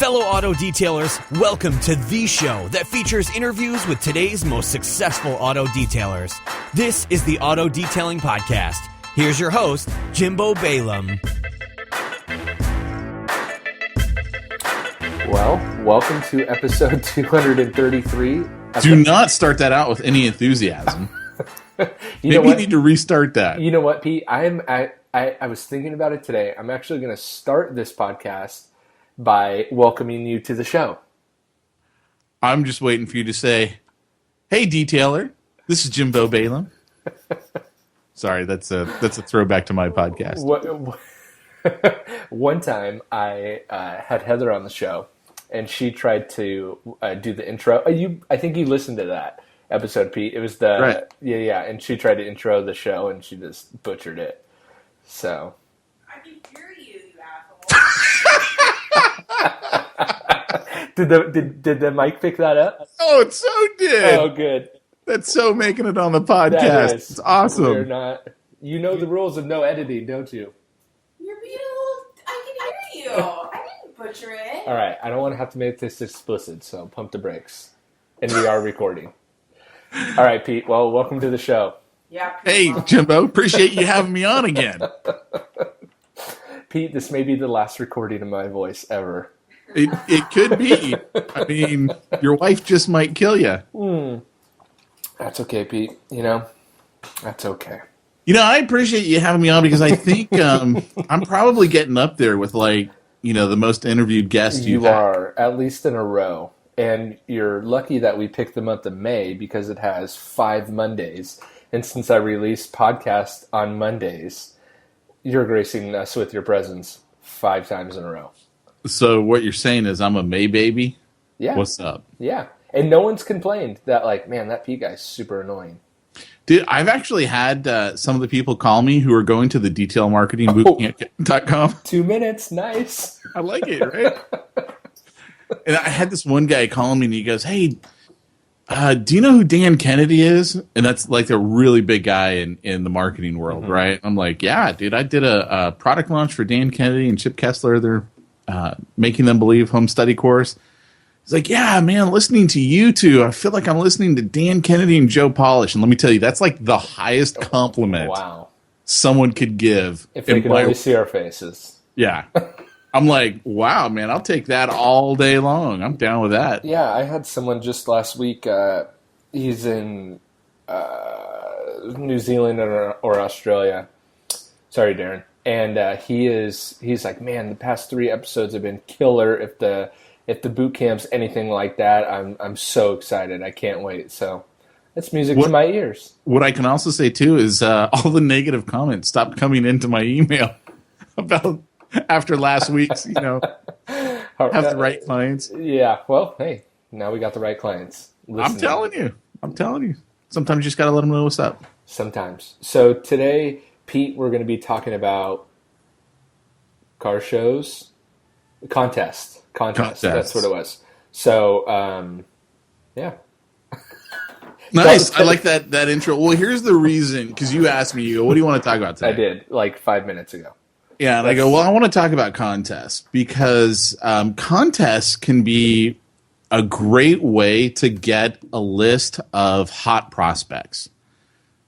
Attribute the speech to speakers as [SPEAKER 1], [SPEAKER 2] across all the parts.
[SPEAKER 1] Fellow auto detailers, welcome to the show that features interviews with today's most successful auto detailers. This is the Auto Detailing Podcast. Here's your host, Jimbo Balaam.
[SPEAKER 2] Well, welcome to episode 233.
[SPEAKER 3] Do not start that out with any enthusiasm.
[SPEAKER 2] You
[SPEAKER 3] Maybe you need to restart that.
[SPEAKER 2] You know what, Pete? I was thinking about it today. I'm actually going to start this podcast by welcoming you to the show.
[SPEAKER 3] I'm just waiting for you to say, "Hey, detailer, this is Jimbo Balaam." Sorry, that's a throwback to my podcast.
[SPEAKER 2] One time, I had Heather on the show, and she tried to do the intro. I think you listened to that episode, Pete. It was the
[SPEAKER 3] right.
[SPEAKER 2] Yeah, and she tried to intro the show, and she just butchered it. So
[SPEAKER 4] I can hear you, you asshole.
[SPEAKER 2] Did the mic pick that up?
[SPEAKER 3] Oh, it so did.
[SPEAKER 2] Oh, good.
[SPEAKER 3] That's so making it on the podcast. It's awesome.
[SPEAKER 2] We're not. You know the rules of no editing, don't you?
[SPEAKER 4] You're being a little. I can hear you. I didn't butcher it.
[SPEAKER 2] All right. I don't want to have to make this explicit, so pump the brakes. And we are recording. All right, Pete. Well, welcome to the show.
[SPEAKER 4] Yeah.
[SPEAKER 3] Hey, Jimbo, appreciate you having me on again.
[SPEAKER 2] Pete, this may be the last recording of my voice ever.
[SPEAKER 3] It could be. I mean, your wife just might kill you.
[SPEAKER 2] That's okay, Pete. You know, that's okay.
[SPEAKER 3] You know, I appreciate you having me on because I think I'm probably getting up there with, like, you know, the most interviewed guests
[SPEAKER 2] You are, at least in a row. And you're lucky that we picked the month of May because it has 5 Mondays. And since I release podcasts on Mondays, you're gracing us with your presence 5 times in a row.
[SPEAKER 3] So what you're saying is I'm a May baby?
[SPEAKER 2] Yeah.
[SPEAKER 3] What's up?
[SPEAKER 2] Yeah. And no one's complained that, like, man, that Pete guy's super annoying.
[SPEAKER 3] Dude, I've actually had some of the people call me who are going to the Detailer Marking Bootcamp.com.
[SPEAKER 2] 2 minutes. Nice.
[SPEAKER 3] I like it, right? And I had this one guy calling me, and he goes, "Hey, do you know who Dan Kennedy is?" And that's like a really big guy in the marketing world, right? I'm like, "Yeah, dude, I did a product launch for Dan Kennedy and Chip Kessler. They're Making Them Believe home study course." He's like, "Yeah, man, listening to you two, I feel like I'm listening to Dan Kennedy and Joe Polish." And let me tell you, that's like the highest compliment someone could give.
[SPEAKER 2] If they could only see our faces.
[SPEAKER 3] Yeah. I'm like, wow, man, I'll take that all day long. I'm down with that.
[SPEAKER 2] Yeah, I had someone just last week, he's in New Zealand or Australia. Sorry, Darren. And he's like, "Man, the past 3 episodes have been killer. If the boot camp's anything like that, I'm so excited. I can't wait." So that's music to my ears.
[SPEAKER 3] What I can also say too is all the negative comments stopped coming into my email about after last week's, you know, have the right clients.
[SPEAKER 2] Yeah. Well, hey, now we got the right clients.
[SPEAKER 3] I'm telling you. Sometimes you just got to let them know what's up.
[SPEAKER 2] Sometimes. So today, Pete, we're going to be talking about car shows, contest. That's what it was. So, yeah.
[SPEAKER 3] Nice. I like that intro. Well, here's the reason, because you asked me, what do you want to talk about today?
[SPEAKER 2] I did, like 5 minutes ago.
[SPEAKER 3] Yeah, and I go, well, I want to talk about contests because contests can be a great way to get a list of hot prospects.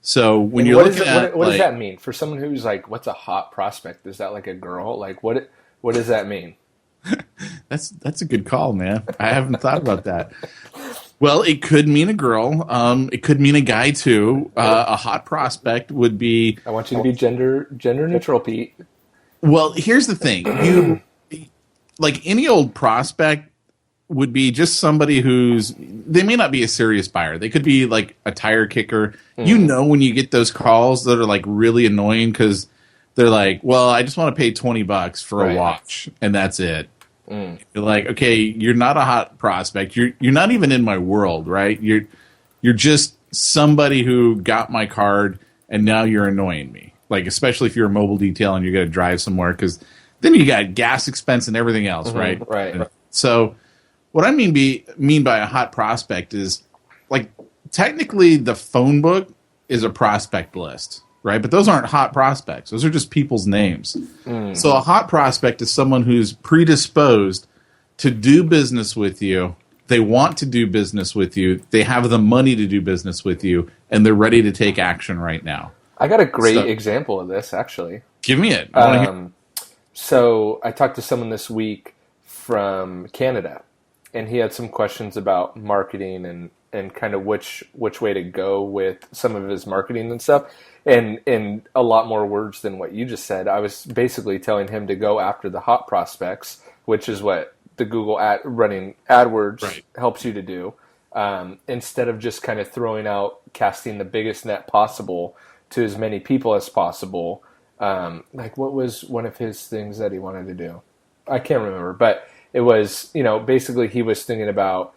[SPEAKER 3] So when you're looking at
[SPEAKER 2] what does that mean for someone who's like, what's a hot prospect? Is that like a girl? Like what does that mean?
[SPEAKER 3] That's a good call, man. I haven't thought about that. Well, it could mean a girl. It could mean a guy too. A hot prospect would be.
[SPEAKER 2] I want you to be gender neutral, Pete.
[SPEAKER 3] Well, here's the thing. You like any old prospect would be just somebody they may not be a serious buyer. They could be like a tire kicker. You know, when you get those calls that are like really annoying because they're like, "Well, I just want to pay $20 for a watch and that's it." You're like, okay, you're not a hot prospect. You're not even in my world, right? You're just somebody who got my card and now you're annoying me. Like, especially if you're a mobile detail and you're going to drive somewhere, because then you got gas expense and everything else, right?
[SPEAKER 2] Right.
[SPEAKER 3] So what I mean by a hot prospect is, like, technically the phone book is a prospect list, right? But those aren't hot prospects. Those are just people's names. So a hot prospect is someone who's predisposed to do business with you. They want to do business with you. They have the money to do business with you, and they're ready to take action right now.
[SPEAKER 2] I got a great example of this, actually.
[SPEAKER 3] Give me it.
[SPEAKER 2] So I talked to someone this week from Canada, and he had some questions about marketing and kind of which way to go with some of his marketing and stuff. And in a lot more words than what you just said, I was basically telling him to go after the hot prospects, which is what the Google running AdWords helps you to do, instead of just kind of casting the biggest net possible to as many people as possible. Like, what was one of his things that he wanted to do? I can't remember, but it was, basically he was thinking about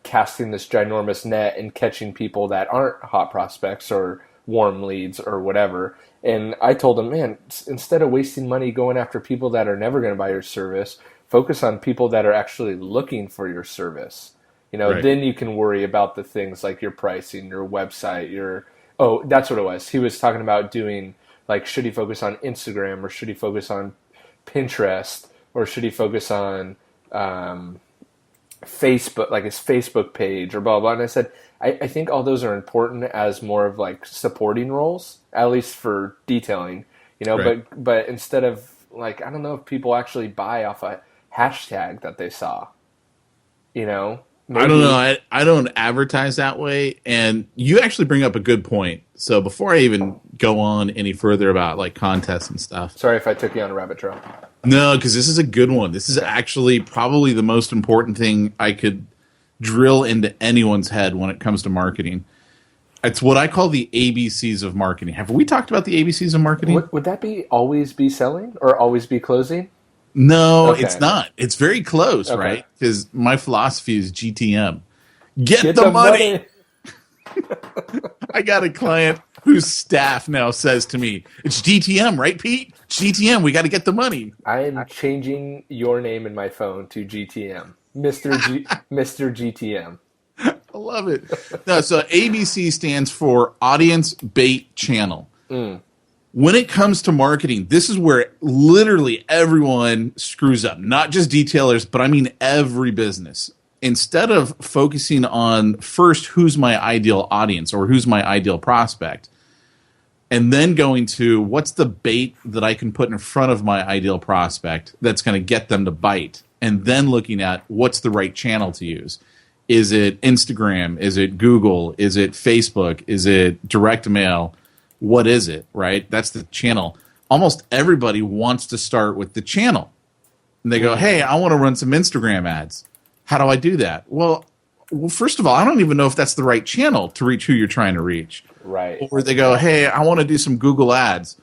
[SPEAKER 2] casting this ginormous net and catching people that aren't hot prospects or warm leads or whatever. And I told him, man, instead of wasting money going after people that are never going to buy your service, focus on people that are actually looking for your service. Then you can worry about the things like your pricing, your website, that's what it was. He was talking about doing, like, should he focus on Instagram or should he focus on Pinterest or should he focus on Facebook, like his Facebook page or blah, blah. And I said, I think all those are important as more of like supporting roles, at least for detailing, but instead of, like, I don't know if people actually buy off a hashtag that they saw, Maybe.
[SPEAKER 3] I don't know. I don't advertise that way. And you actually bring up a good point. So before I even go on any further about like contests and stuff.
[SPEAKER 2] Sorry if I took you on a rabbit trail.
[SPEAKER 3] No, because this is a good one. This is actually probably the most important thing I could drill into anyone's head when it comes to marketing. It's what I call the ABCs of marketing. Have we talked about the ABCs of marketing?
[SPEAKER 2] Would that be always be selling or always be closing?
[SPEAKER 3] No, it's not. It's very close, right? Because my philosophy is GTM. Get the money. I got a client whose staff now says to me, it's GTM, right, Pete? It's GTM. We got to get the money.
[SPEAKER 2] I am changing your name in my phone to GTM. Mr. GTM.
[SPEAKER 3] I love it. No, so ABC stands for Audience Bait Channel. When it comes to marketing, this is where literally everyone screws up. Not just detailers, but I mean every business. Instead of focusing on first who's my ideal audience or who's my ideal prospect, and then going to what's the bait that I can put in front of my ideal prospect that's going to get them to bite, and then looking at what's the right channel to use. Is it Instagram? Is it Google? Is it Facebook? Is it direct mail? What is it, right? That's the channel. Almost everybody wants to start with the channel. And they go, hey, I want to run some Instagram ads. How do I do that? Well, first of all, I don't even know if that's the right channel to reach who you're trying to reach.
[SPEAKER 2] Right.
[SPEAKER 3] Or they go, hey, I want to do some Google ads.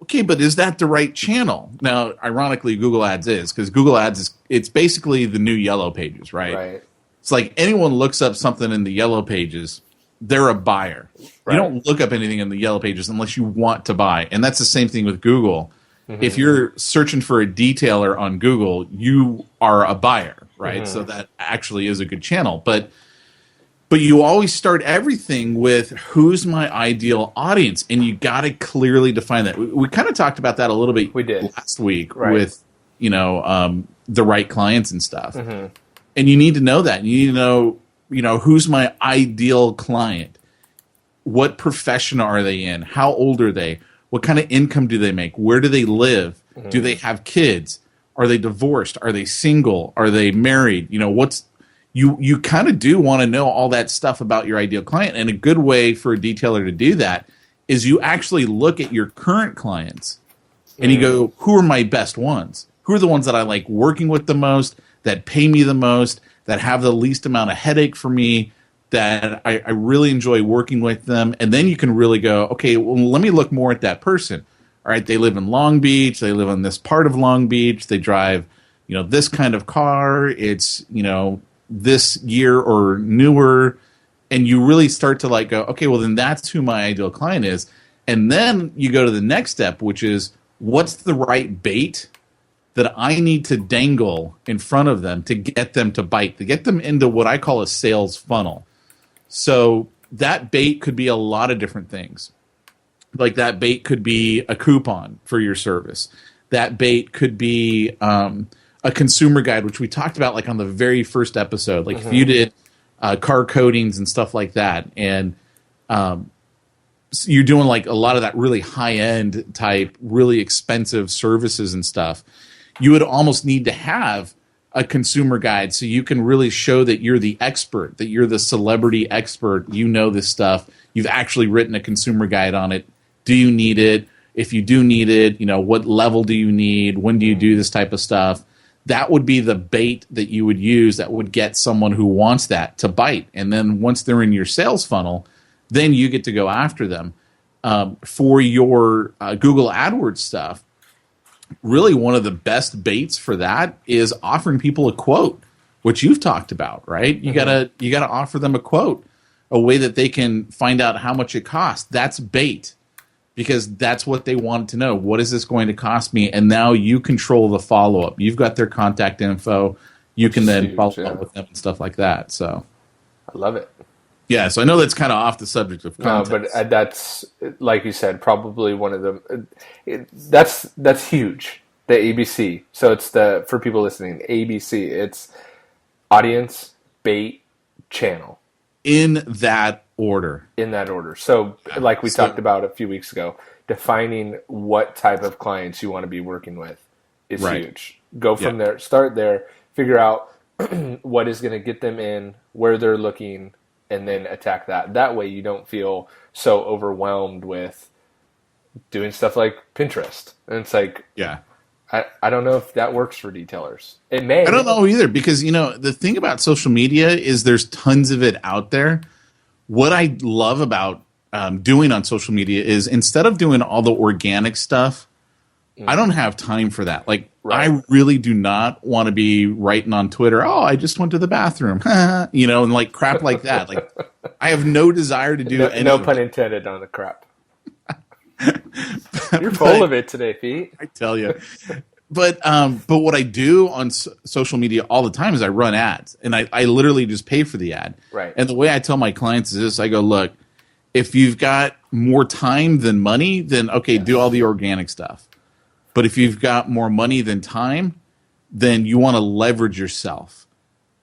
[SPEAKER 3] Okay, but is that the right channel? Now, ironically, Google ads is, because Google ads it's basically the new Yellow Pages, right?
[SPEAKER 2] Right.
[SPEAKER 3] It's like anyone looks up something in the Yellow Pages, they're a buyer. Right. You don't look up anything in the Yellow Pages unless you want to buy. And that's the same thing with Google. Mm-hmm. If you're searching for a detailer on Google, you are a buyer, right? Mm-hmm. So that actually is a good channel. But you always start everything with who's my ideal audience, and you got to clearly define that. We kind of talked about that a little bit last week with the right clients and stuff. Mm-hmm. And you need to know that. You need to know who's my ideal client. What profession are they in? How old are they? What kind of income do they make? Where do they live? Mm-hmm. Do they have kids? Are they divorced? Are they single? Are they married? You kind of do want to know all that stuff about your ideal client. And a good way for a detailer to do that is you actually look at your current clients and you go, who are my best ones? Who are the ones that I like working with the most, that pay me the most, that have the least amount of headache for me, that I really enjoy working with them? And then you can really go, okay, well, let me look more at that person. All right, they live in Long Beach. They live in this part of Long Beach. They drive, this kind of car. It's, this year or newer. And you really start to go, okay, well, then that's who my ideal client is. And then you go to the next step, which is what's the right bait that I need to dangle in front of them to get them to bite, to get them into what I call a sales funnel. So that bait could be a lot of different things. Like that bait could be a coupon for your service. That bait could be a a consumer guide, which we talked about like on the very first episode, like if you did car coatings and stuff like that, and so you're doing like a lot of that really high-end type, really expensive services and stuff, you would almost need to have a consumer guide so you can really show that you're the expert, that you're the celebrity expert, you know this stuff, you've actually written a consumer guide on it. Do you need it? If you do need it, what level do you need? When do you do this type of stuff? That would be the bait that you would use that would get someone who wants that to bite. And then once they're in your sales funnel, then you get to go after them. For your Google AdWords stuff, really one of the best baits for that is offering people a quote, which you've talked about, right? You gotta offer them a quote, a way that they can find out how much it costs. That's bait, because that's what they want to know. What is this going to cost me? And now you control the follow-up. You've got their contact info. You can then follow up with them and stuff like that. So
[SPEAKER 2] I love it.
[SPEAKER 3] Yeah, so I know that's kind of off the subject of content.
[SPEAKER 2] No, but that's, like you said, probably one of the that's huge. The ABC. So it's for people listening, ABC. It's audience, bait, channel.
[SPEAKER 3] In that order.
[SPEAKER 2] So like we talked about a few weeks ago, defining what type of clients you want to be working with is huge. Go from there, start there, figure out what is going to get them in, where they're looking, and then attack that. That way you don't feel so overwhelmed with doing stuff like Pinterest. And it's like, I don't know if that works for detailers. It may.
[SPEAKER 3] I don't know either, because, the thing about social media is there's tons of it out there. What I love about doing on social media is instead of doing all the organic stuff, I don't have time for that. Like, I really do not want to be writing on Twitter, oh, I just went to the bathroom, and like crap like that. Like, I have no desire to do any
[SPEAKER 2] no pun intended on the crap. You're full of it today, Pete.
[SPEAKER 3] I tell you. But what I do on social media all the time is I run ads, and I literally just pay for the ad.
[SPEAKER 2] Right.
[SPEAKER 3] And the way I tell my clients is this: I go, look, if you've got more time than money, then okay, do all the organic stuff. But if you've got more money than time, then you want to leverage yourself,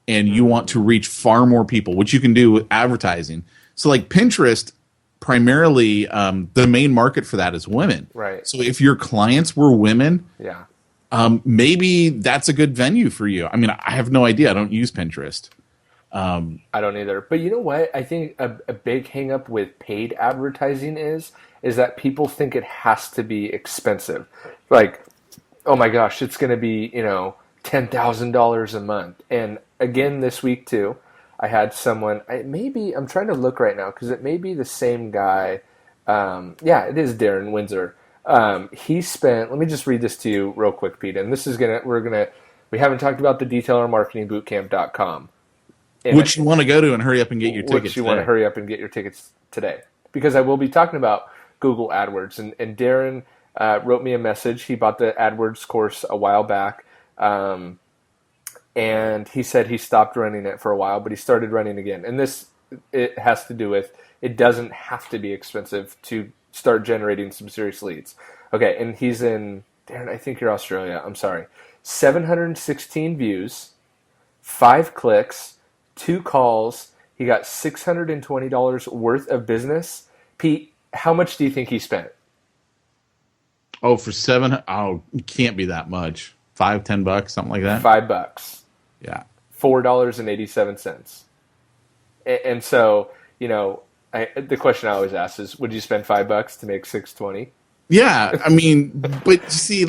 [SPEAKER 3] and you want to reach far more people, which you can do with advertising. So like Pinterest, primarily the main market for that is women.
[SPEAKER 2] Right.
[SPEAKER 3] So if your clients were women, maybe that's a good venue for you. I mean, I have no idea. I don't use Pinterest.
[SPEAKER 2] I don't either. But you know what? I think a big hang up with paid advertising is that people think it has to be expensive. Like, oh my gosh, it's going to be, $10,000 a month. And again, this week too, I had someone, I'm trying to look right now because it may be the same guy. It is Darren Windsor. He spent, let me just read this to you real quick, Pete. And this is we haven't talked about the Detailer Marketing Bootcamp.com.
[SPEAKER 3] Which you want to go to and hurry up and get your tickets.
[SPEAKER 2] Which you want to hurry up and get your tickets today. Because I will be talking about Google AdWords. And Darren wrote me a message. He bought the AdWords course a while back. And he said he stopped running it for a while, but he started running again. And it has to do with, it doesn't have to be expensive to start generating some serious leads. Okay, and he's in, Darren, I think you're Australia. I'm sorry. 716 views, 5 clicks, 2 calls. He got $620 worth of business. Pete, how much do you think he spent?
[SPEAKER 3] Oh, for it can't be that much. $5-10, something like that.
[SPEAKER 2] $5.
[SPEAKER 3] Yeah.
[SPEAKER 2] $4.87. And so, the question I always ask is, would you spend $5 to make $620?
[SPEAKER 3] Yeah, I mean, but see,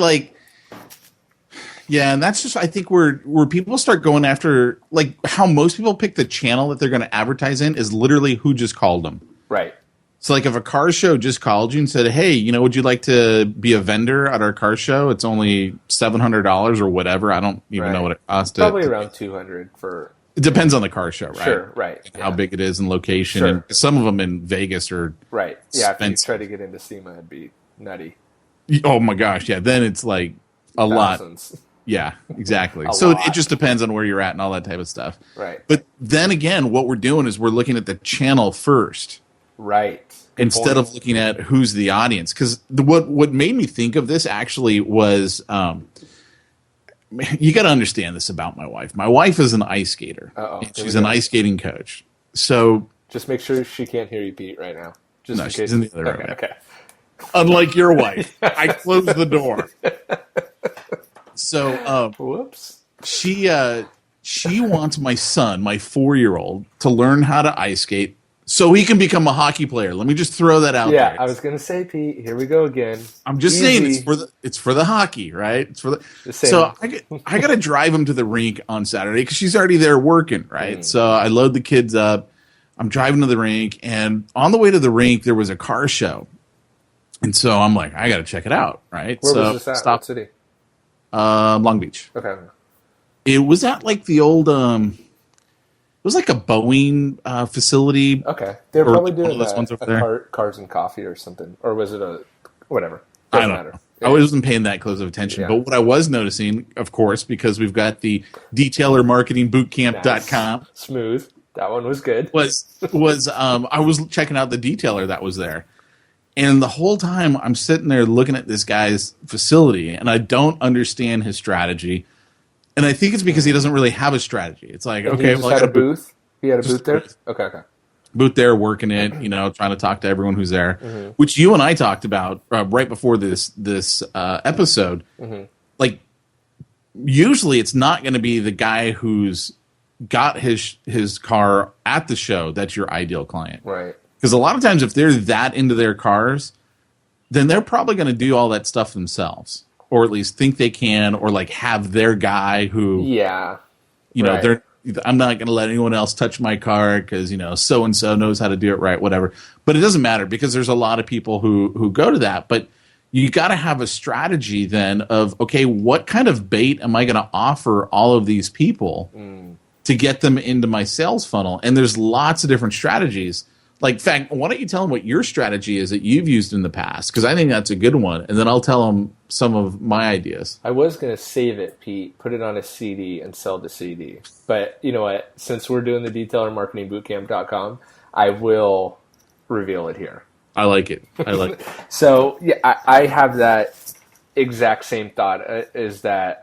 [SPEAKER 3] and that's just, I think where people start going after, like, how most people pick the channel that they're going to advertise in is literally who just called them.
[SPEAKER 2] Right.
[SPEAKER 3] So, like, if a car show just called you and said, hey, would you like to be a vendor at our car show? It's only $700 or whatever. I don't even know what it costs.
[SPEAKER 2] Probably around $200 for...
[SPEAKER 3] It depends on the car show, right?
[SPEAKER 2] Sure, right.
[SPEAKER 3] And how big it is and location. Sure. And some of them in Vegas are
[SPEAKER 2] right. Yeah, expensive. If you try to get into SEMA, it'd be nutty.
[SPEAKER 3] Oh, my gosh, yeah. Then it's like a
[SPEAKER 2] Thousands.
[SPEAKER 3] Lot. Yeah, exactly.
[SPEAKER 2] A
[SPEAKER 3] so
[SPEAKER 2] lot.
[SPEAKER 3] It just depends on where you're at and all that type of stuff.
[SPEAKER 2] Right.
[SPEAKER 3] But then again, what we're doing is we're looking at the channel first.
[SPEAKER 2] Right.
[SPEAKER 3] Instead of looking at who's the audience. Because what made me think of this actually was you got to understand this about my wife. My wife is an ice skater.
[SPEAKER 2] Uh-oh,
[SPEAKER 3] and
[SPEAKER 2] here
[SPEAKER 3] she's
[SPEAKER 2] we
[SPEAKER 3] an
[SPEAKER 2] go.
[SPEAKER 3] ice skating coach. So
[SPEAKER 2] Just make sure she can't hear you, Pete, right now. Just
[SPEAKER 3] no,
[SPEAKER 2] in
[SPEAKER 3] she's
[SPEAKER 2] case.
[SPEAKER 3] in the other room.
[SPEAKER 2] Okay.
[SPEAKER 3] Unlike your wife, I closed the door. So
[SPEAKER 2] Whoops.
[SPEAKER 3] she wants my son, my 4-year-old, to learn how to ice skate so he can become a hockey player. Let me just throw that out
[SPEAKER 2] Yeah,
[SPEAKER 3] there.
[SPEAKER 2] I was gonna say, Pete. Here we go again.
[SPEAKER 3] I'm just saying it's for the hockey, right? It's for the.
[SPEAKER 2] same.
[SPEAKER 3] So I got to drive him to the rink on Saturday because she's already there working, right? So I load the kids up. I'm driving to the rink, and on the way to the rink, there was a car show, and so I'm like, I got to check it out, right?
[SPEAKER 2] Where
[SPEAKER 3] so
[SPEAKER 2] was this at?
[SPEAKER 3] stop
[SPEAKER 2] What city?
[SPEAKER 3] Long Beach.
[SPEAKER 2] Okay.
[SPEAKER 3] It was at like the old it was like a Boeing facility.
[SPEAKER 2] Okay. They're
[SPEAKER 3] Or
[SPEAKER 2] probably
[SPEAKER 3] one of
[SPEAKER 2] doing
[SPEAKER 3] those ones over there.
[SPEAKER 2] cars and coffee or something, or was it a whatever?
[SPEAKER 3] I
[SPEAKER 2] Doesn't
[SPEAKER 3] don't
[SPEAKER 2] matter.
[SPEAKER 3] know.
[SPEAKER 2] Yeah.
[SPEAKER 3] I wasn't paying that close of attention.
[SPEAKER 2] Yeah.
[SPEAKER 3] But what I was noticing, of course, because we've got the Detailer Marking Bootcamp.com,
[SPEAKER 2] Nice. Smooth. That one was good.
[SPEAKER 3] was I was checking out the detailer that was there. And the whole time I'm sitting there looking at this guy's facility, and I don't understand his strategy. And I think it's because he doesn't really have a strategy. It's like,
[SPEAKER 2] And
[SPEAKER 3] okay,
[SPEAKER 2] he just
[SPEAKER 3] well, I
[SPEAKER 2] had
[SPEAKER 3] got
[SPEAKER 2] a booth. He had a booth there.
[SPEAKER 3] booth.
[SPEAKER 2] Okay.
[SPEAKER 3] Booth there, working it, trying to talk to everyone who's there,
[SPEAKER 2] Mm-hmm.
[SPEAKER 3] which you and I talked about right before this episode.
[SPEAKER 2] Mm-hmm.
[SPEAKER 3] Like, usually it's not going to be the guy who's got his car at the show that's your ideal client.
[SPEAKER 2] Right.
[SPEAKER 3] Because a lot of times, if they're that into their cars, then they're probably going to do all that stuff themselves, or at least think they can, or like have their guy who,
[SPEAKER 2] Yeah.
[SPEAKER 3] know,
[SPEAKER 2] Right.
[SPEAKER 3] I'm not going to let anyone else touch my car because so and so knows how to do it right, whatever. But it doesn't matter because there's a lot of people who go to that. But you got to have a strategy then of, okay, what kind of bait am I going to offer all of these people to get them into my sales funnel? And there's lots of different strategies. Like, in fact, why don't you tell them what your strategy is that you've used in the past? Because I think that's a good one. And then I'll tell them some of my ideas.
[SPEAKER 2] I was going to save it, Pete, put it on a CD and sell the CD. But you know what? Since we're doing the Detailer Marketing Bootcamp.com, I will reveal it here.
[SPEAKER 3] I like it.
[SPEAKER 2] So, yeah, I have that exact same thought is that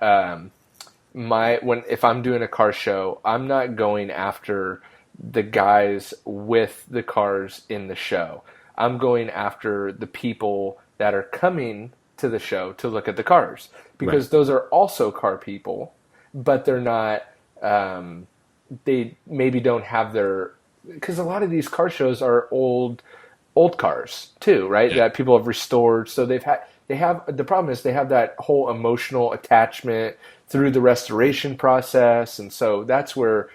[SPEAKER 2] if I'm doing a car show, I'm not going after the guys with the cars in the show. I'm going after the people that are coming to the show to look at the cars, because those are also car people, but they're not, they maybe don't have because a lot of these car shows are old cars too, right?
[SPEAKER 3] Yeah.
[SPEAKER 2] That people have restored. So the problem is they have that whole emotional attachment through the restoration process. And so that's where,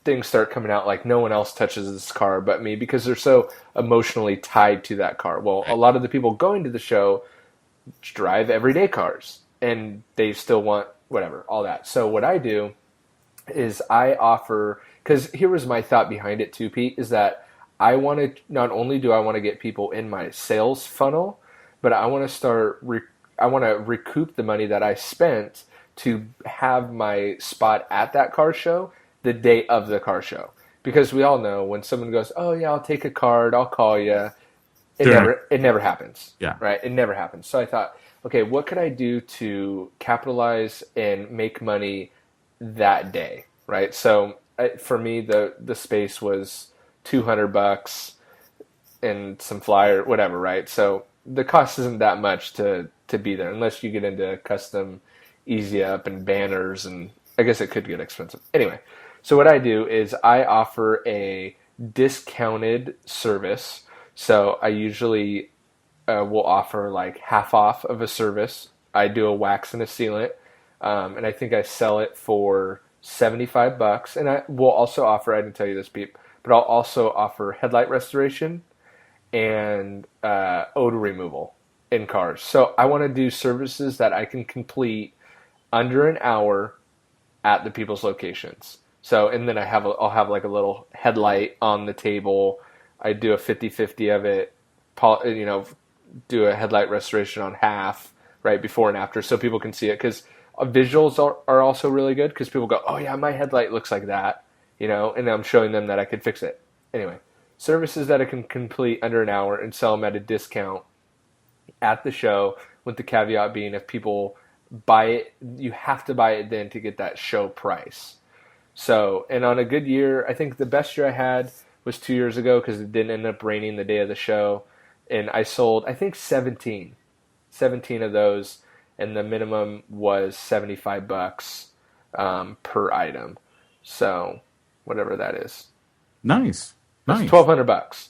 [SPEAKER 2] things start coming out like no one else touches this car but me, because they're so emotionally tied to that car. Well, a lot of the people going to the show drive everyday cars and they still want whatever, all that. So what I do is I offer, because here was my thought behind it too, Pete, is that not only do I want to get people in my sales funnel, but I want to I want to recoup the money that I spent to have my spot at that car show the day of the car show. Because we all know when someone goes, oh yeah, I'll take a card, I'll call you. It never happens.
[SPEAKER 3] Yeah.
[SPEAKER 2] Right. It never happens. So I thought, okay, what could I do to capitalize and make money that day? Right. So for me, the space was $200 and some flyer, whatever. Right. So the cost isn't that much to be there, unless you get into custom easy up and banners, and I guess it could get expensive. Anyway, so what I do is I offer a discounted service. So I usually will offer like half off of a service. I do a wax and a sealant, and I think I sell it for $75. And I will also offer, I didn't tell you this, Pete, but I'll also offer headlight restoration and odor removal in cars. So I want to do services that I can complete under an hour at the people's locations. So, and then I'll have like a little headlight on the table. I do a 50-50 of it, do a headlight restoration on half, right, before and after, so people can see it. Because visuals are also really good, because people go, oh yeah, my headlight looks like that, and I'm showing them that I could fix it. Anyway, services that I can complete under an hour and sell them at a discount at the show, with the caveat being if people buy it. You have to buy it then to get that show price. So, and on a good year, I think the best year I had was 2 years ago because it didn't end up raining the day of the show. And I sold, I think, 17 of those, and the minimum was $75 per item. So, whatever that is.
[SPEAKER 3] Nice.
[SPEAKER 2] That's $1,200.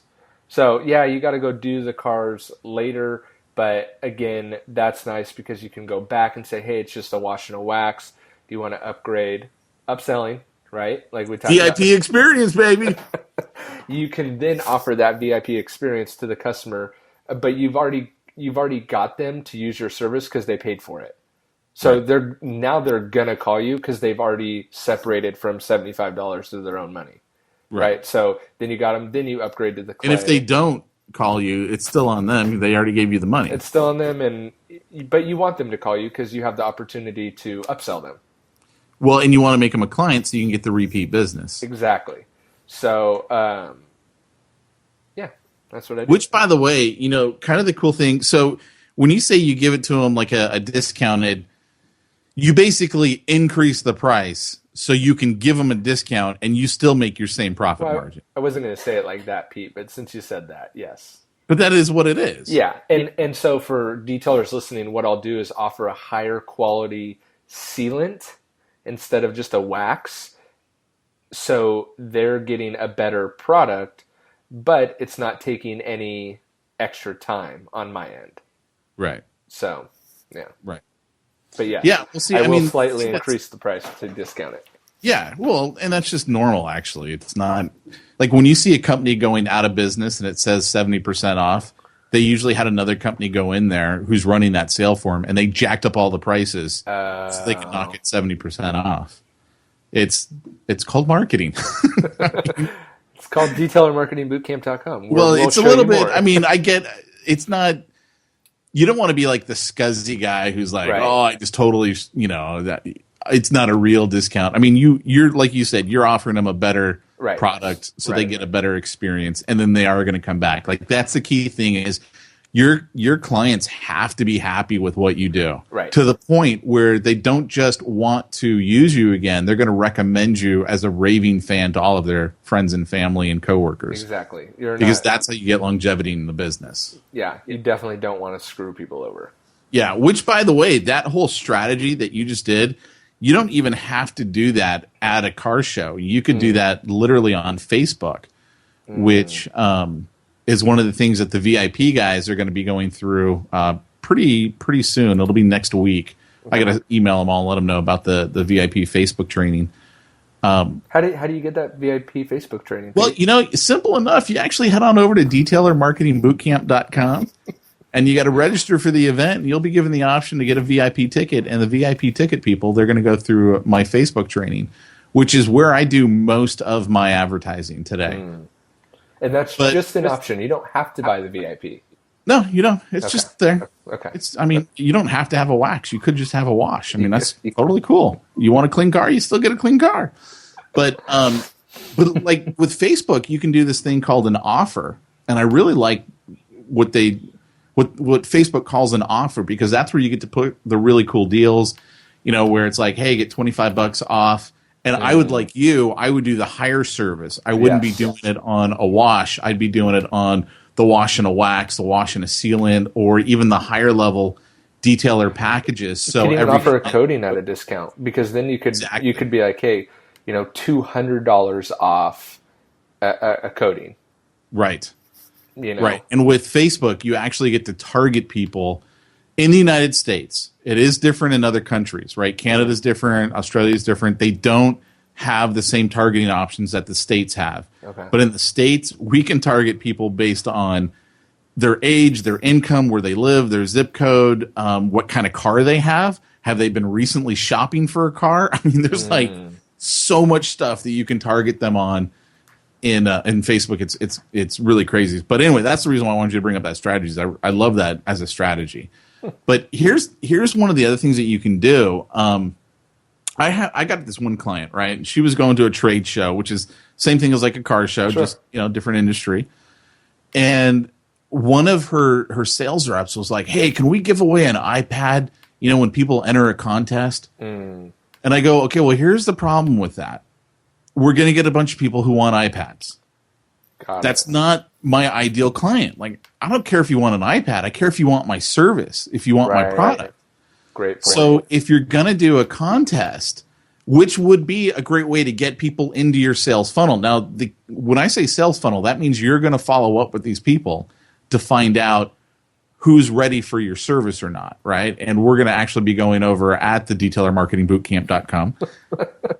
[SPEAKER 2] So, yeah, you got to go do the cars later. But again, that's nice because you can go back and say, hey, it's just a wash and a wax. Do you want to upgrade? Upselling, right? Like we talked about.
[SPEAKER 3] VIP experience, baby.
[SPEAKER 2] You can then offer that VIP experience to the customer, but you've already got them to use your service because they paid for it. So they're gonna call you because they've already separated from $75 to their own money, right? So then you got them. Then you upgrade to the clay.
[SPEAKER 3] And if they don't call you, it's still on them. They already gave you the money.
[SPEAKER 2] It's still on them, but you want them to call you because you have the opportunity to upsell them.
[SPEAKER 3] Well, and you want to make them a client so you can get the repeat business.
[SPEAKER 2] Exactly. So, yeah, that's what I do.
[SPEAKER 3] Which, by the way, kind of the cool thing. So when you say you give it to them like a discounted, you basically increase the price so you can give them a discount and you still make your same profit margin.
[SPEAKER 2] I wasn't going to say it like that, Pete, but since you said that, yes.
[SPEAKER 3] But that is what it is.
[SPEAKER 2] Yeah, and so for detailers listening, what I'll do is offer a higher quality sealant instead of just a wax. So they're getting a better product, but it's not taking any extra time on my end.
[SPEAKER 3] Right.
[SPEAKER 2] So, yeah.
[SPEAKER 3] Right.
[SPEAKER 2] But yeah,
[SPEAKER 3] we'll see.
[SPEAKER 2] I will slightly increase the price to discount it.
[SPEAKER 3] Yeah, well, and that's just normal, actually. It's not like when you see a company going out of business and it says 70% off, they usually had another company go in there who's running that sale for them, and they jacked up all the prices so they could knock it 70% off. It's called marketing.
[SPEAKER 2] It's called DetailerMarkingBootcamp.com.
[SPEAKER 3] Well, it's a little bit. I mean, I get it's not. You don't want to be like the scuzzy guy who's like, oh, I just totally, that it's not a real discount. I mean, you're like you said, you're offering them a better product so they get a better experience, and then they are going to come back. Like that's the key thing is your clients have to be happy with what you do to the point where they don't just want to use you again. They're going to recommend you as a raving fan to all of their friends and family and coworkers.
[SPEAKER 2] Exactly.
[SPEAKER 3] Because that's how you get longevity in the business.
[SPEAKER 2] Yeah, you definitely don't want to screw people over.
[SPEAKER 3] Yeah, which, by the way, that whole strategy that you just did, you don't even have to do that at a car show. You could do that literally on Facebook, which is one of the things that the VIP guys are going to be going through pretty soon. It'll be next week. I got to email them all and let them know about the VIP Facebook training.
[SPEAKER 2] How do you get that VIP Facebook training?
[SPEAKER 3] Well, simple enough. You actually head on over to DetailerMarkingBootcamp.com. And you got to register for the event, and you'll be given the option to get a VIP ticket. And the VIP ticket people, they're going to go through my Facebook training, which is where I do most of my advertising today.
[SPEAKER 2] And that's just an option. You don't have to buy the VIP.
[SPEAKER 3] No, you don't. It's just there.
[SPEAKER 2] Okay.
[SPEAKER 3] You don't have to have a wax. You could just have a wash. I mean, that's totally cool. You want a clean car, you still get a clean car. But like with Facebook, you can do this thing called an offer. And I really like what Facebook calls an offer, because that's where you get to put the really cool deals, where it's like, hey, get $25 off. And I would, like you, I would do the higher service. I wouldn't be doing it on a wash. I'd be doing it on the wash and a wax, the wash and a sealant, or even the higher level detailer packages. So
[SPEAKER 2] you can even offer a coating at a discount, because then you could be like, hey, $200 off a coating.
[SPEAKER 3] Right. Right. And with Facebook, you actually get to target people in the United States. It is different in other countries, right? Canada's different. Australia's different. They don't have the same targeting options that the States have. Okay. But in the States, we can target people based on their age, their income, where they live, their zip code, what kind of car they have. Have they been recently shopping for a car? I mean, there's like so much stuff that you can target them on. In Facebook, it's really crazy. But anyway, that's the reason why I wanted you to bring up that strategy. I love that as a strategy. But here's one of the other things that you can do. I got this one client, right? She was going to a trade show, which is same thing as like a car show, just different industry. And one of her sales reps was like, "Hey, can we give away an iPad when people enter a contest. And I go, okay, well, here's the problem with that. We're going to get a bunch of people who want iPads. That's not my ideal client. Like, I don't care if you want an iPad. I care if you want my service, if you want my product.
[SPEAKER 2] Great point.
[SPEAKER 3] So if you're going to do a contest, which would be a great way to get people into your sales funnel. Now, when I say sales funnel, that means you're going to follow up with these people to find out who's ready for your service or not, right? And we're going to actually be going over at the detailermarkingbootcamp.com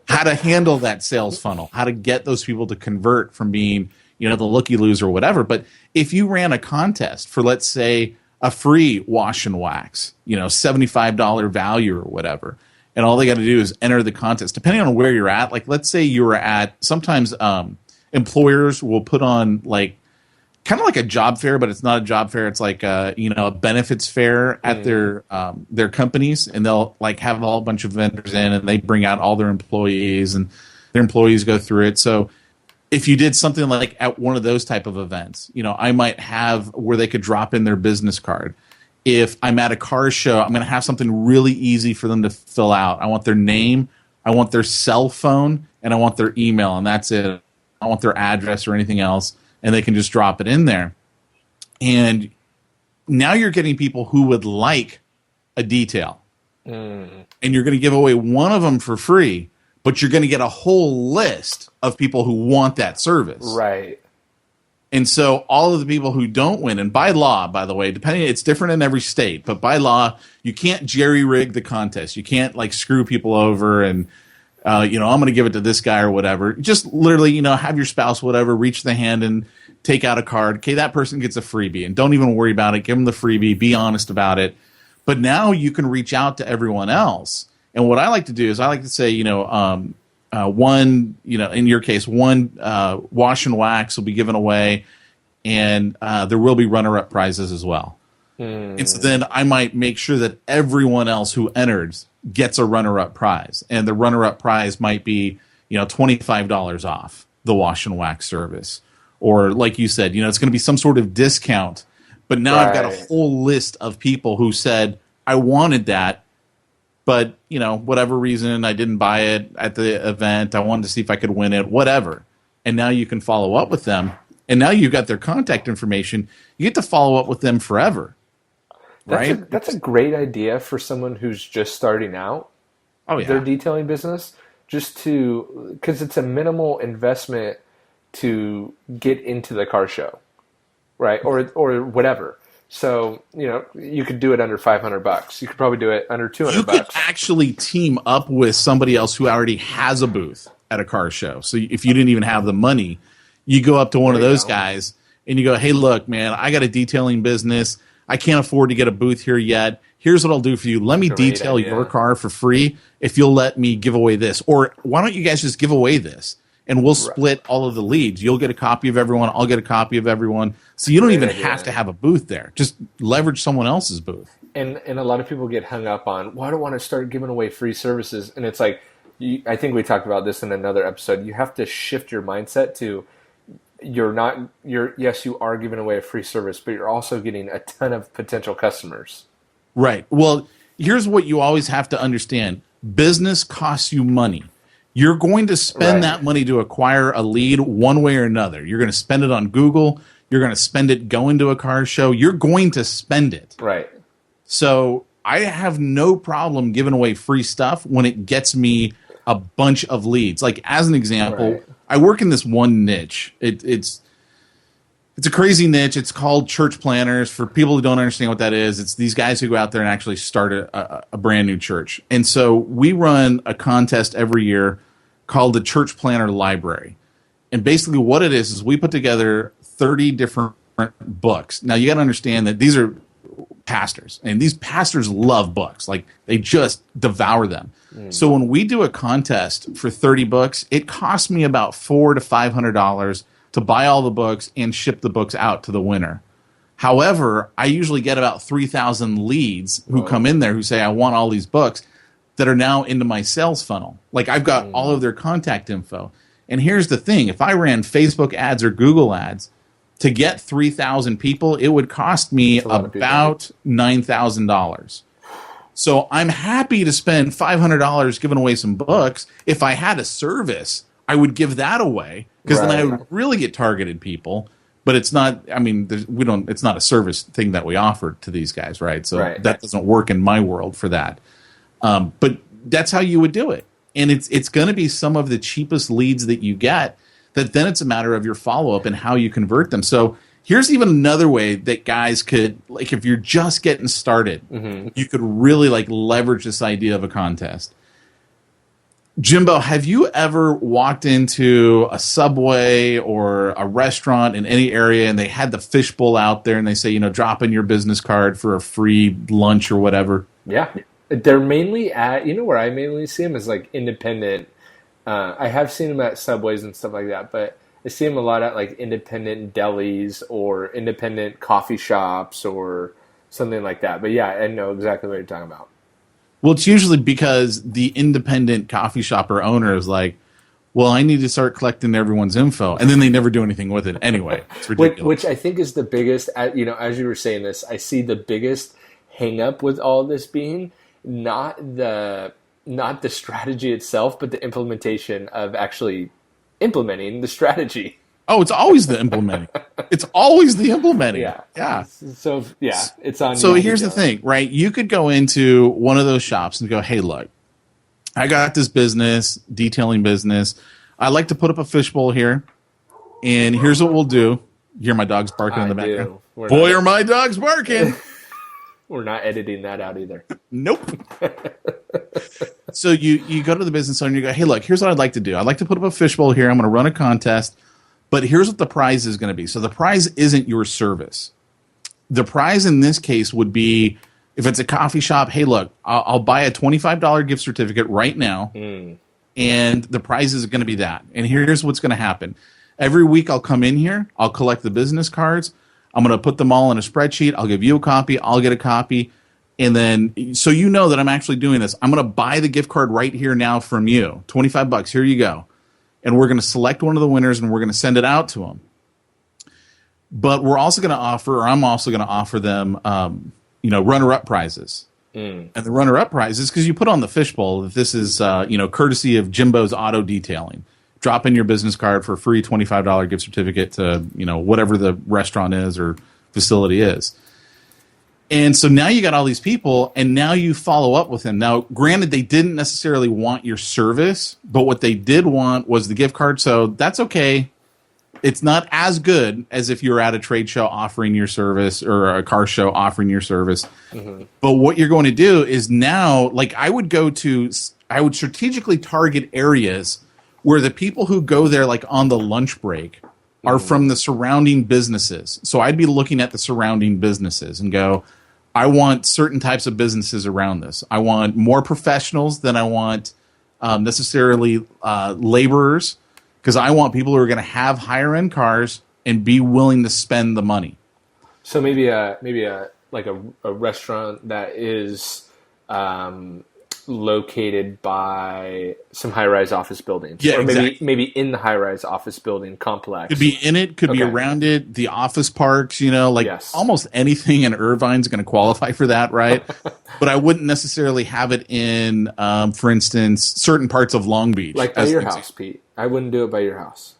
[SPEAKER 3] how to handle that sales funnel, how to get those people to convert from being, the looky-loos or whatever. But if you ran a contest for, let's say, a free wash and wax, $75 value or whatever, and all they got to do is enter the contest, depending on where you're at. Like, let's say you were at, sometimes employers will put on, like, kind of like a job fair, but it's not a job fair. It's like a benefits fair at their companies, and they'll like have a whole bunch of vendors in, and they bring out all their employees, and their employees go through it. So if you did something like at one of those type of events, I might have where they could drop in their business card. If I'm at a car show, I'm going to have something really easy for them to fill out. I want their name, I want their cell phone, and I want their email, and that's it. I don't want their address or anything else. And they can just drop it in there. And now you're getting people who would like a detail. And you're going to give away one of them for free, but you're going to get a whole list of people who want that service.
[SPEAKER 2] Right.
[SPEAKER 3] And so all of the people who don't win, and by law, by the way, it's different in every state, but by law, you can't jerry-rig the contest. You can't like screw people over and I'm going to give it to this guy or whatever. Just literally, have your spouse, whatever, reach the hand and take out a card. Okay, that person gets a freebie, and don't even worry about it. Give them the freebie. Be honest about it. But now you can reach out to everyone else. And what I like to do is I like to say, one, in your case, one wash and wax will be given away, and there will be runner-up prizes as well. And so then I might make sure that everyone else who enters gets a runner-up prize. And the runner-up prize might be, $25 off the wash and wax service. Or like you said, it's going to be some sort of discount. But now I've got a whole list of people who said, I wanted that, but, whatever reason, I didn't buy it at the event. I wanted to see if I could win it, whatever. And now you can follow up with them. And now you've got their contact information. You get to follow up with them forever. Right?
[SPEAKER 2] That's a great idea for someone who's just starting out their detailing business, because it's a minimal investment to get into the car show, right? Or whatever. So, you could do it under $500. You could probably do it under $200.
[SPEAKER 3] You could actually team up with somebody else who already has a booth at a car show. So if you didn't even have the money, you go up to one of those guys and you go, hey, look, man, I got a detailing business. I can't afford to get a booth here yet. Here's what I'll do for you. Let me detail your car for free if you'll let me give away this. Or why don't you guys just give away this? And we'll split all of the leads. You'll get a copy of everyone. I'll get a copy of everyone. So you don't even have to have a booth there. Just leverage someone else's booth.
[SPEAKER 2] And a lot of people get hung up on, well, I don't want to start giving away free services. And it's like, I think we talked about this in another episode. You have to shift your mindset to, yes, you are giving away a free service, but you're also getting a ton of potential customers.
[SPEAKER 3] Right. Well, here's what you always have to understand. Business costs you money. You're going to spend that money to acquire a lead one way or another. You're going to spend it on Google. You're going to spend it going to a car show. You're going to spend it.
[SPEAKER 2] Right.
[SPEAKER 3] So I have no problem giving away free stuff when it gets me a bunch of leads. Like, as an example, I work in this one niche. It's a crazy niche. It's called church planners. For people who don't understand what that is, it's these guys who go out there and actually start a brand new church. And so we run a contest every year called the Church Planner Library. And basically what it is we put together 30 different books. Now, you got to understand that these are pastors, and these pastors love books. Like, they just devour them. So when we do a contest for 30 books, it costs me about $400 to $500 to buy all the books and ship the books out to the winner. However, I usually get about 3,000 leads who come in there who say, I want all these books, that are now into my sales funnel. Like, I've got all of their contact info. And here's the thing. If I ran Facebook ads or Google ads to get 3,000 people, it would cost me about $9,000. So I'm happy to spend $500 giving away some books. If I had a service, I would give that away because then I would really get targeted people. But it's not. I mean, we don't. It's not a service thing that we offer to these guys, right? So that doesn't work in my world for that. But that's how you would do it, and it's going to be some of the cheapest leads that you get. That then it's a matter of your follow up and how you convert them. So here's even another way that guys could, like, if you're just getting started, you could really like leverage this idea of a contest. Jimbo, have you ever walked into a Subway or a restaurant in any area and they had the fishbowl out there and they say, drop in your business card for a free lunch or whatever?
[SPEAKER 2] Yeah. They're mainly at, where I mainly see them is like independent. I have seen them at Subways and stuff like that, but I see them a lot at like independent delis or independent coffee shops or something like that. But yeah, I know exactly what you're talking about.
[SPEAKER 3] Well, it's usually because the independent coffee shop or owner is like, well, I need to start collecting everyone's info. And then they never do anything with it anyway. It's ridiculous.
[SPEAKER 2] Which I think is the biggest, as you were saying this, I see the biggest hang up with all this being not the strategy itself, but the implementation of actually implementing the strategy.
[SPEAKER 3] Oh, it's always the implementing. It's always the implementing. Yeah.
[SPEAKER 2] So, it's on.
[SPEAKER 3] So here's the thing, right? You could go into one of those shops and go, hey, look, I got this business, detailing business. I like to put up a fishbowl here, and here's what we'll do. You hear my dogs barking in the background? Boy, are my dogs barking.
[SPEAKER 2] We're not editing that out either.
[SPEAKER 3] Nope. So you go to the business owner and you go, hey, look, here's what I'd like to do. I'd like to put up a fishbowl here. I'm going to run a contest. But here's what the prize is going to be. So the prize isn't your service. The prize in this case would be, if it's a coffee shop, hey, look, I'll buy a $25 gift certificate right now, and the prize is going to be that. And here's what's going to happen. Every week I'll come in here. I'll collect the business cards. I'm going to put them all in a spreadsheet. I'll give you a copy. I'll get a copy. And then, so you know that I'm actually doing this. I'm going to buy the gift card right here now from you. $25. Here you go. And we're going to select one of the winners, and we're going to send it out to them. But we're also going to offer, or I'm also going to offer them, runner-up prizes. And the runner-up prizes, because you put on the fishbowl that this is, courtesy of Jimbo's Auto Detailing. Drop in your business card for a free $25 gift certificate to, whatever the restaurant is or facility is. And so now you got all these people, and now you follow up with them. Now, granted, they didn't necessarily want your service, but what they did want was the gift card. So that's okay. It's not as good as if you're at a trade show offering your service or a car show offering your service. But what you're going to do is now, like I would strategically target areas where the people who go there like on the lunch break are from the surrounding businesses. So I'd be looking at the surrounding businesses and go, I want certain types of businesses around this. I want more professionals than I want necessarily laborers, because I want people who are going to have higher end cars and be willing to spend the money.
[SPEAKER 2] So maybe a restaurant that is located by some high-rise office buildings.
[SPEAKER 3] Yeah,
[SPEAKER 2] or
[SPEAKER 3] exactly.
[SPEAKER 2] maybe in the high-rise office building complex.
[SPEAKER 3] Could be in it, could be around it, the office parks, almost anything in Irvine's going to qualify for that, right? But I wouldn't necessarily have it in, for instance, certain parts of Long Beach.
[SPEAKER 2] Like by your house, Pete. I wouldn't do it by your house.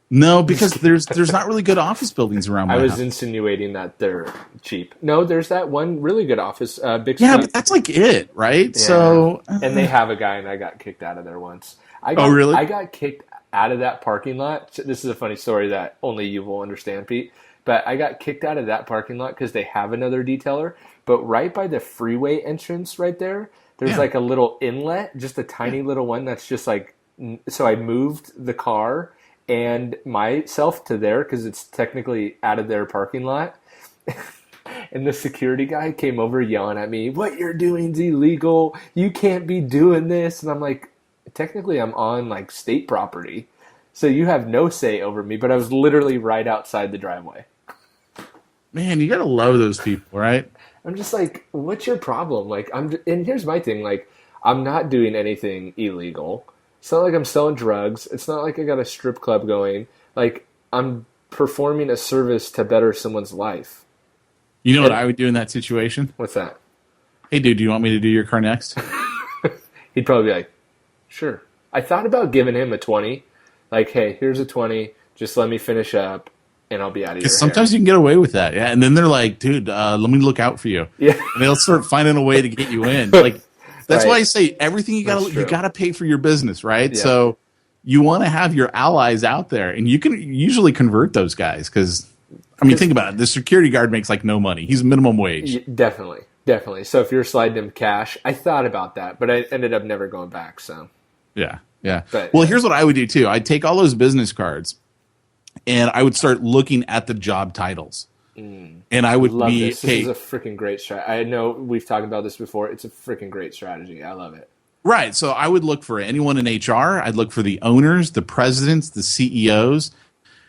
[SPEAKER 3] No, because there's not really good office buildings around my house.
[SPEAKER 2] I was insinuating that they're cheap. No, there's that one really good office, Big
[SPEAKER 3] Yeah,
[SPEAKER 2] Street.
[SPEAKER 3] but that's like it, right?
[SPEAKER 2] Yeah.
[SPEAKER 3] So,
[SPEAKER 2] and they have a guy, and I got kicked out of there once.
[SPEAKER 3] Really?
[SPEAKER 2] I got kicked out of that parking lot. This is a funny story that only you will understand, Pete. But I got kicked out of that parking lot because they have another detailer. But right by the freeway entrance right there, there's like a little inlet, just a tiny little one that's just like, so I moved the car and myself to there because it's technically out of their parking lot. And the security guy came over yelling at me, what you're doing is illegal. You can't be doing this. And I'm like, technically I'm on like state property. So you have no say over me, but I was literally right outside the driveway.
[SPEAKER 3] Man, you got to love those people, right?
[SPEAKER 2] I'm just like, what's your problem? Like, and here's my thing. Like, I'm not doing anything illegal. It's not like I'm selling drugs. It's not like I got a strip club going. Like, I'm performing a service to better someone's life.
[SPEAKER 3] You know what I would do in that situation?
[SPEAKER 2] What's that?
[SPEAKER 3] Hey, dude, do you want me to do your car next?
[SPEAKER 2] He'd probably be like, sure. I thought about giving him a 20. Like, hey, here's a 20. Just let me finish up, and I'll be out of your hair.
[SPEAKER 3] Sometimes you can get away with that, yeah. And then they're like, dude, let me look out for you.
[SPEAKER 2] Yeah.
[SPEAKER 3] And they'll start finding a way to get you in. Like, that's
[SPEAKER 2] Right.
[SPEAKER 3] why I say everything you gotta pay for your business, right?
[SPEAKER 2] Yeah.
[SPEAKER 3] So you want to have your allies out there, and you can usually convert those guys because, I mean, think about it. The security guard makes like no money. He's minimum wage.
[SPEAKER 2] Definitely. So if you're sliding him cash, I thought about that, but I ended up never going back. So
[SPEAKER 3] Yeah.
[SPEAKER 2] But,
[SPEAKER 3] well, here's what I would do too. I'd take all those business cards, and I would start looking at the job titles. And I would
[SPEAKER 2] love
[SPEAKER 3] be,
[SPEAKER 2] this. This is a freaking great strategy. I know we've talked about this before. It's a freaking great strategy. I love it.
[SPEAKER 3] right. So I would look for anyone in HR. I'd look for the owners, the presidents, the CEOs.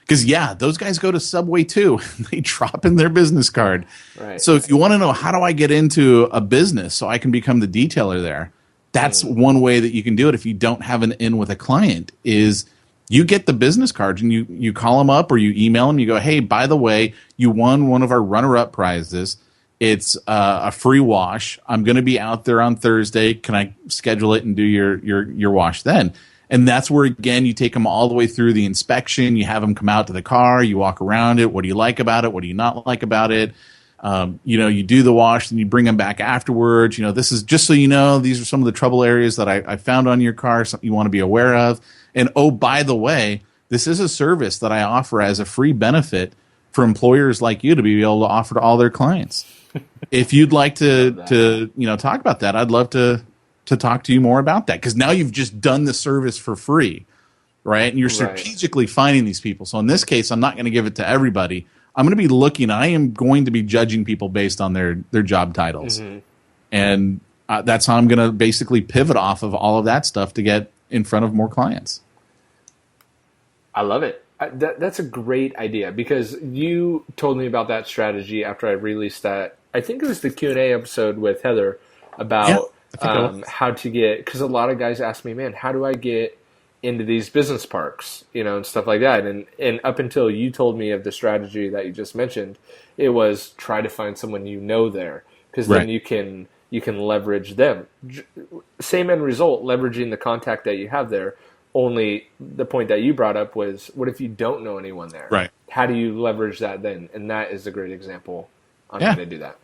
[SPEAKER 3] Because, yeah, those guys go to Subway too. They drop in their business card.
[SPEAKER 2] Right.
[SPEAKER 3] So if you want to know how do I get into a business so I can become the detailer there, that's one way that you can do it if you don't have an in with a client is you get the business cards and you call them up or you email them. You go, hey, by the way, you won one of our runner-up prizes. It's a free wash. I'm going to be out there on Thursday. Can I schedule it and do your wash then? And that's where, again, you take them all the way through the inspection. You have them come out to the car. You walk around it. What do you like about it? What do you not like about it? You do the wash, and you bring them back afterwards. This is just so you know, these are some of the trouble areas that I found on your car, something you want to be aware of. And, oh, by the way, this is a service that I offer as a free benefit for employers like you to be able to offer to all their clients. If you'd like to talk about that, I'd love to talk to you more about that, because now you've just done the service for free, right? And you're strategically finding these people. So in this case, I'm not going to give it to everybody. I'm going to be looking. I am going to be judging people based on their job titles, and that's how I'm going to basically pivot off of all of that stuff to get in front of more clients.
[SPEAKER 2] I love it. That's a great idea, because you told me about that strategy after I released that. I think it was the Q&A episode with Heather about how to get, because a lot of guys ask me, man, how do I get into these business parks, and stuff like that. And up until you told me of the strategy that you just mentioned, it was try to find someone there, because then you can leverage them. Same end result, leveraging the contact that you have there. Only the point that you brought up was, what if you don't know anyone there?
[SPEAKER 3] Right.
[SPEAKER 2] How do you leverage that then? And that is a great example on how to do that.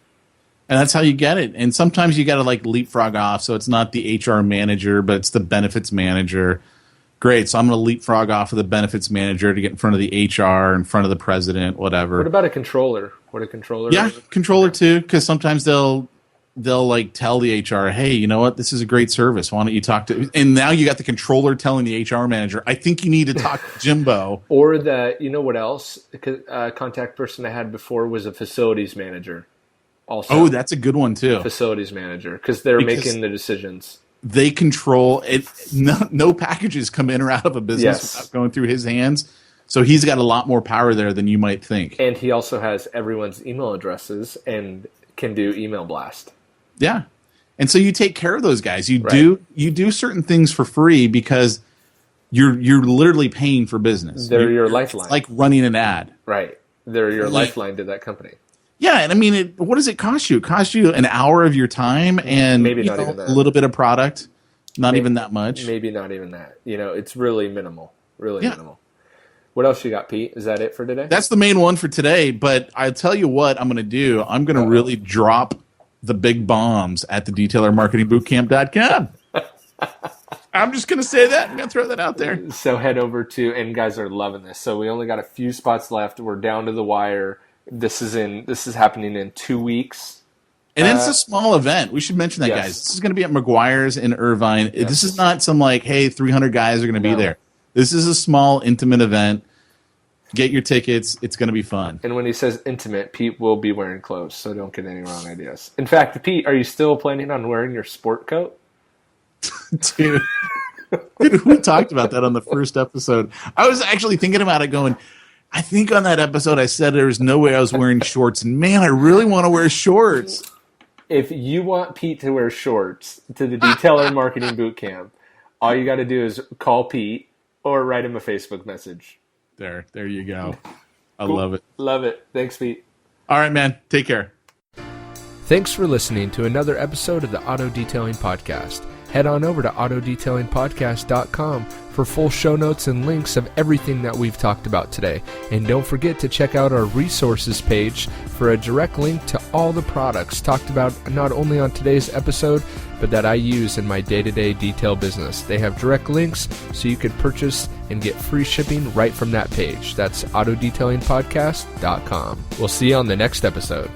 [SPEAKER 3] And that's how you get it. And sometimes you got to leapfrog off. So it's not the HR manager, but it's the benefits manager. Great. So I'm going to leapfrog off of the benefits manager to get in front of the HR, in front of the president, whatever.
[SPEAKER 2] What about a controller?
[SPEAKER 3] Yeah, controller too, because sometimes they'll tell the HR, hey, you know what? This is a great service. Why don't you talk to? And now you got the controller telling the HR manager, I think you need to talk to Jimbo.
[SPEAKER 2] Or what else? The contact person I had before was a facilities manager. Also,
[SPEAKER 3] oh, that's a good one too.
[SPEAKER 2] Facilities manager, because they're making the decisions.
[SPEAKER 3] They control it. No packages come in or out of a business without going through his hands. So he's got a lot more power there than you might think.
[SPEAKER 2] And he also has everyone's email addresses and can do email blast.
[SPEAKER 3] Yeah. And so you take care of those guys. You do certain things for free because you're literally paying for business.
[SPEAKER 2] They're your lifeline.
[SPEAKER 3] It's like running an ad.
[SPEAKER 2] Right. They're your lifeline to that company.
[SPEAKER 3] Yeah, and I mean, what does it cost you? It costs you an hour of your time and
[SPEAKER 2] maybe not even that.
[SPEAKER 3] A little bit of product. Not even that much.
[SPEAKER 2] Maybe not even that. It's really minimal. Really minimal. What else you got, Pete? Is that it for today?
[SPEAKER 3] That's the main one for today, but I'll tell you what I'm going to do. I'm going to really drop the big bombs at the DetailerMarkingBootcamp.com. I'm just going to say that. I'm going to throw that out there.
[SPEAKER 2] So head over to, and guys are loving this. So we only got a few spots left. We're down to the wire. This is happening in 2 weeks.
[SPEAKER 3] And it's a small event. We should mention that, guys. This is going to be at McGuire's in Irvine. Yes. This is not some 300 guys are going to be there. This is a small, intimate event. Get your tickets. It's going to be fun.
[SPEAKER 2] And when he says intimate, Pete will be wearing clothes, so don't get any wrong ideas. In fact, Pete, are you still planning on wearing your sport coat?
[SPEAKER 3] Dude, we talked about that on the first episode. I was actually thinking about it going, I think on that episode I said there was no way I was wearing shorts. And man, I really want to wear shorts.
[SPEAKER 2] If you want Pete to wear shorts to the Detailer Marketing Bootcamp, all you got to do is call Pete or write him a Facebook message.
[SPEAKER 3] There you go. I love it.
[SPEAKER 2] Love it. Thanks, Pete.
[SPEAKER 3] All right, man. Take care.
[SPEAKER 5] Thanks for listening to another episode of the Auto Detailing Podcast. Head on over to autodetailingpodcast.com for full show notes and links of everything that we've talked about today. And don't forget to check out our resources page for a direct link to all the products talked about not only on today's episode, but that I use in my day-to-day detail business. They have direct links so you can purchase and get free shipping right from that page. That's autodetailingpodcast.com. We'll see you on the next episode.